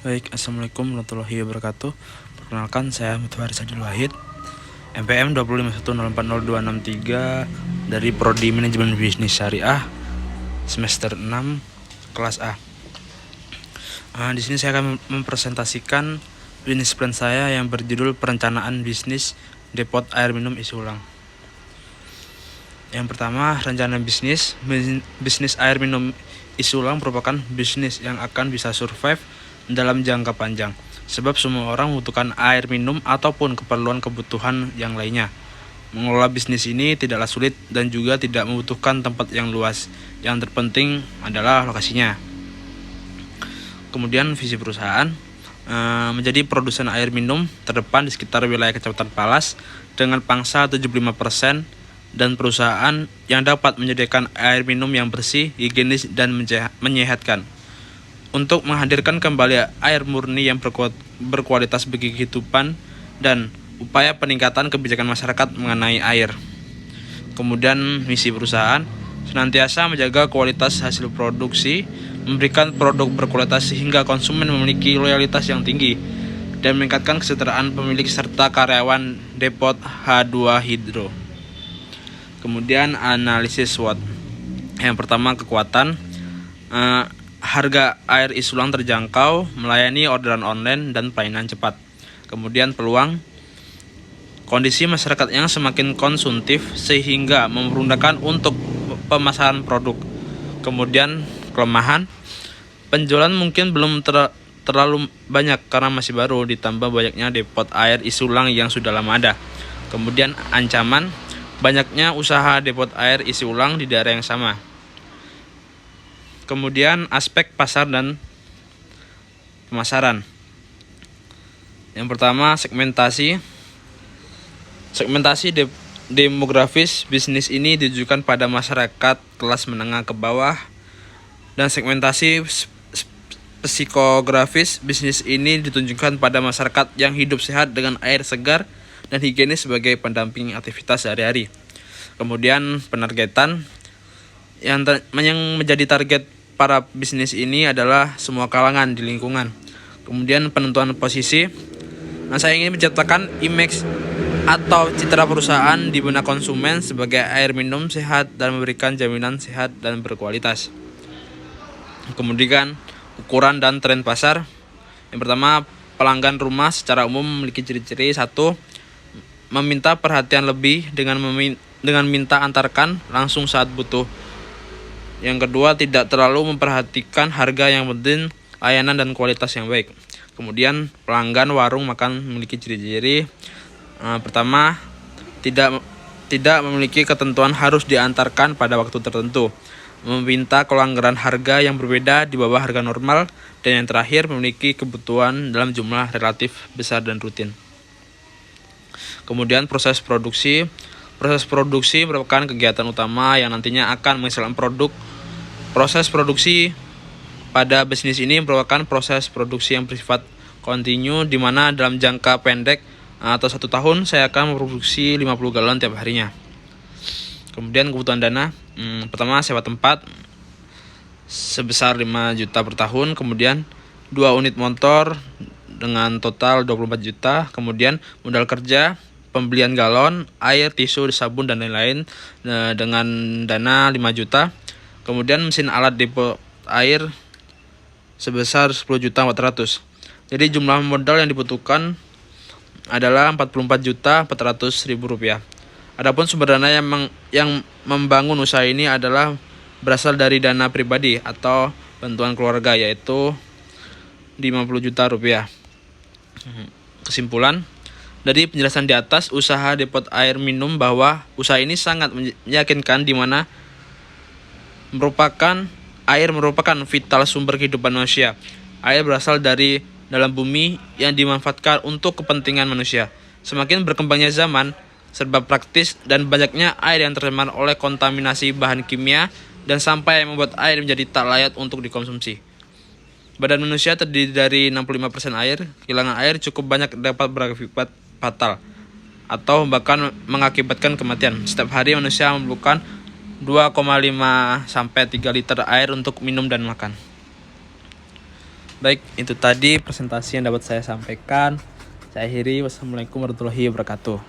Baik, Assalamualaikum warahmatullahi wabarakatuh. Perkenalkan, saya Mutharis Adil Wahid, MPM 251040263 dari Prodi Manajemen Bisnis Syariah semester 6 kelas A. Di sini saya akan mempresentasikan bisnis plan saya yang berjudul Perencanaan Bisnis Depot Air Minum Isi Ulang. Yang pertama, rencana bisnis air minum isi ulang merupakan bisnis yang akan bisa survive dalam jangka panjang, sebab semua orang membutuhkan air minum ataupun kebutuhan yang lainnya. Mengelola bisnis ini tidaklah sulit dan juga tidak membutuhkan tempat yang luas. Yang terpenting adalah lokasinya. Kemudian visi perusahaan menjadi produsen air minum terdepan di sekitar wilayah Kecamatan Palas dengan pangsa 75%, dan perusahaan yang dapat menyediakan air minum yang bersih, higienis, dan menyehatkan. Untuk menghadirkan kembali air murni yang berkualitas bagi kehidupan dan upaya peningkatan kebijakan masyarakat mengenai air. Kemudian misi perusahaan senantiasa menjaga kualitas hasil produksi, memberikan produk berkualitas sehingga konsumen memiliki loyalitas yang tinggi, dan meningkatkan kesejahteraan pemilik serta karyawan Depot H2 Hydro. Kemudian analisis SWOT. Yang pertama, kekuatan, harga air isi ulang terjangkau, melayani orderan online dan pelayanan cepat. Kemudian peluang, kondisi masyarakat yang semakin konsumtif sehingga mempermudah untuk pemasaran produk. Kemudian kelemahan, penjualan mungkin belum terlalu banyak karena masih baru, ditambah banyaknya depot air isi ulang yang sudah lama ada. Kemudian ancaman, banyaknya usaha depot air isi ulang di daerah yang sama. Kemudian aspek pasar dan pemasaran. Yang pertama, segmentasi. Demografis bisnis ini ditujukan pada masyarakat kelas menengah ke bawah, dan segmentasi psikografis bisnis ini ditunjukkan pada masyarakat yang hidup sehat dengan air segar dan higienis sebagai pendamping aktivitas sehari-hari. Kemudian penargetan, yang menjadi target para bisnis ini adalah semua kalangan di lingkungan. Kemudian penentuan posisi, saya ingin menciptakan image atau citra perusahaan di benak konsumen sebagai air minum sehat dan memberikan jaminan sehat dan berkualitas. Kemudian ukuran dan tren pasar. Yang pertama, pelanggan rumah secara umum memiliki ciri-ciri: 1. Meminta perhatian lebih dengan minta antarkan langsung saat butuh. Yang kedua, tidak terlalu memperhatikan harga, yang penting layanan dan kualitas yang baik. Kemudian pelanggan warung makan memiliki ciri-ciri: pertama, tidak memiliki ketentuan harus diantarkan pada waktu tertentu, meminta kelanggaran harga yang berbeda di bawah harga normal, dan yang terakhir memiliki kebutuhan dalam jumlah relatif besar dan rutin. Kemudian proses produksi. Proses produksi merupakan kegiatan utama yang nantinya akan menghasilkan produk. Proses produksi pada bisnis ini merupakan proses produksi yang bersifat kontinu, di mana dalam jangka pendek atau 1 tahun saya akan memproduksi 50 galon tiap harinya. Kemudian kebutuhan dana, pertama sewa tempat sebesar 5 juta per tahun, kemudian 2 unit motor dengan total 24 juta, kemudian modal kerja, pembelian galon, air, tisu, sabun, dan lain-lain dengan dana 5 juta. Kemudian mesin alat depot air sebesar 10.400.000. Jadi jumlah modal yang dibutuhkan adalah 44.400.000 rupiah. Adapun sumber dana yang membangun usaha ini adalah berasal dari dana pribadi atau bantuan keluarga, yaitu 50 juta rupiah. Kesimpulan dari penjelasan di atas, usaha depot air minum bahwa usaha ini sangat meyakinkan, di mana air merupakan vital sumber kehidupan manusia. Air berasal dari dalam bumi yang dimanfaatkan untuk kepentingan manusia. Semakin berkembangnya zaman, serba praktis dan banyaknya air yang tercemar oleh kontaminasi bahan kimia dan sampah yang membuat air menjadi tak layak untuk dikonsumsi. Badan manusia terdiri dari 65% air. Kehilangan air cukup banyak dapat berakibat fatal atau bahkan mengakibatkan kematian. Setiap hari manusia memerlukan 2,5 sampai 3 liter air untuk minum dan makan. Baik, itu tadi presentasi yang dapat saya sampaikan. Saya akhiri. Wassalamualaikum warahmatullahi wabarakatuh.